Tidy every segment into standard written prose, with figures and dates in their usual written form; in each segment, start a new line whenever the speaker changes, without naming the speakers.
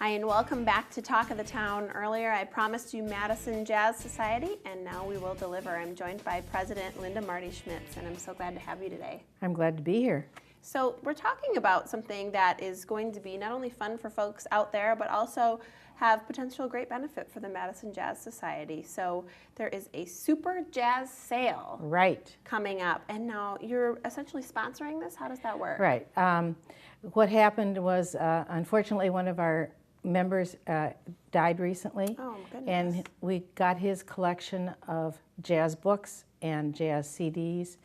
Hi, and welcome back to Talk of the Town. Earlier I promised you Madison Jazz Society, and now we will deliver. I'm joined by President Linda Marty Schmitz, and I'm so glad to have you today.
I'm glad to be here.
So we're talking about something that is going to be not only fun for folks out there, but also have potential great benefit for the Madison Jazz Society. So there is a super jazz sale coming up, and now you're essentially sponsoring this. How does that work?
Right. What happened was, unfortunately, one of our members died recently.
Oh, goodness.
And we got his collection of jazz books and jazz CDs.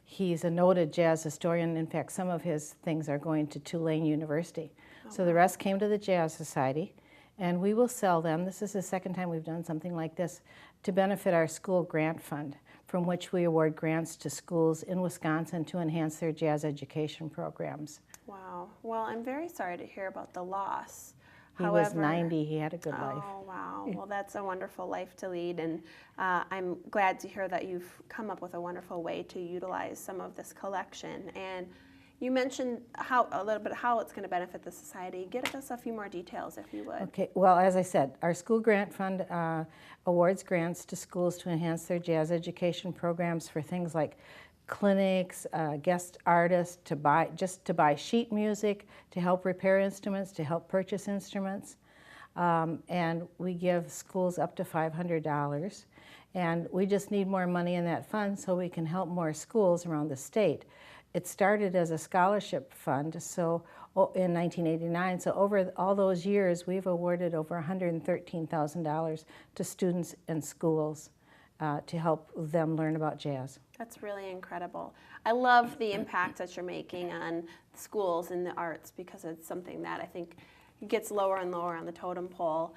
He's a noted jazz historian. In fact, some of his things are going to Tulane University. So the rest came to the Jazz Society, and we will sell them. This is the second time we've done something like this to benefit our school grant fund, from which we award grants to schools in Wisconsin to enhance their jazz education programs.
Wow. Well, I'm very sorry to hear about the loss.
He was 90. He had a good life.
Oh, wow. Well, that's a wonderful life to lead, and I'm glad to hear that you've come up with a wonderful way to utilize some of this collection. And you mentioned a little bit how it's going to benefit the society. Give us a few more details, if you would.
Okay. Well, as I said, our school grant fund awards grants to schools to enhance their jazz education programs for things like clinics, guest artists, to buy sheet music, to help repair instruments, to help purchase instruments. And we give schools up to $500. And we just need more money in that fund so we can help more schools around the state. It started as a scholarship fund in 1989, so over all those years we've awarded over $113,000 to students and schools to help them learn about jazz.
That's really incredible. I love the impact that you're making on schools and the arts, because it's something that I think gets lower and lower on the totem pole.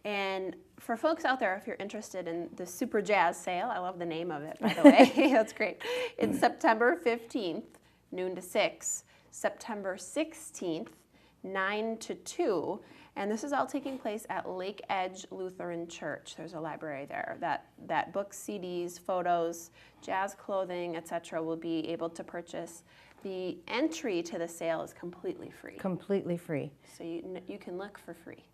And for folks out there, if you're interested in the Super Jazz Sale, I love the name of it, by the way. That's great. It's September 15th, noon to 6, September 16th, 9 to 2, and this is all taking place at Lake Edge Lutheran Church. There's a library there that books, CDs, photos, jazz clothing, etc. will be able to purchase. The entry to the sale is completely free.
Completely free.
So you can look for free.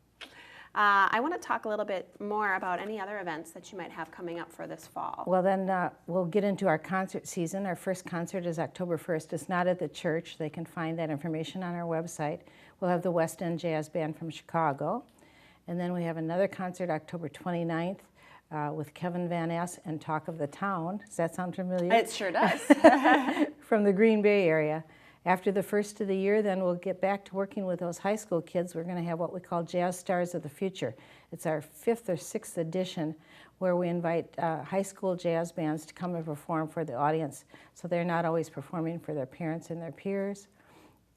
I want to talk a little bit more about any other events that you might have coming up for this fall.
Well, then we'll get into our concert season. Our first concert is October 1st. It's not at the church. They can find that information on our website. We'll have the West End Jazz Band from Chicago. And then we have another concert October 29th with Kevin Van Ness and Talk of the Town. Does that sound familiar?
It sure does.
From the Green Bay area. After the first of the year, then we'll get back to working with those high school kids. We're going to have what we call Jazz Stars of the Future. It's our 5th or 6th edition, where we invite high school jazz bands to come and perform for the audience, so they're not always performing for their parents and their peers.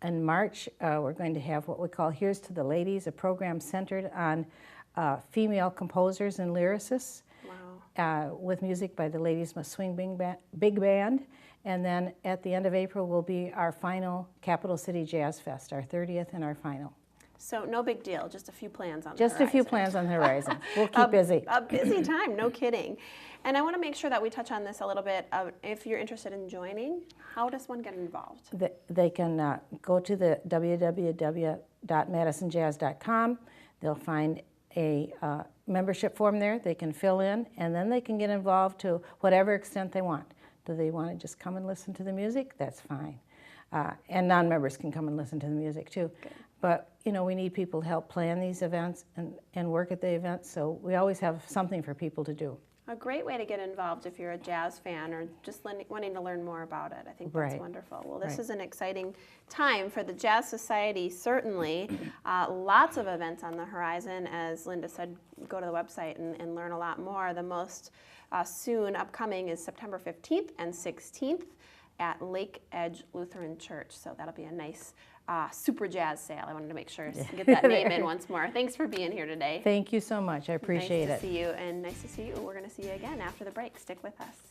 In March, we're going to have what we call Here's to the Ladies, a program centered on female composers and lyricists.
Wow.
With music by the Ladies Must Swing Big Band. And then at the end of April will be our final Capital City Jazz Fest, our 30th and our final.
So no big deal, just a few plans on the
horizon. Just a few plans on the horizon. We'll keep busy.
A busy time, no kidding. And I want to make sure that we touch on this a little bit. If you're interested in joining, how does one get involved?
They can go to the www.madisonjazz.com. They'll find a membership form there they can fill in, and then they can get involved to whatever extent they want. Do they want to just come and listen to the music? That's fine. And non-members can come and listen to the music too.
Good.
But we need people to help plan these events and work at the events, so we always have something for people to do.
A great way to get involved if you're a jazz fan or just wanting to learn more about it. I think that's wonderful. Well, this is an exciting time for the Jazz Society, certainly. Lots of events on the horizon. As Linda said, go to the website and learn a lot more. The most soon upcoming is September 15th and 16th at Lake Edge Lutheran Church. So that'll be a nice super jazz sale. I wanted to make sure to get that name in once more. Thanks for being here today.
Thank you so much. I appreciate it.
Nice to see you, and nice to see you. We're going to see you again after the break. Stick with us.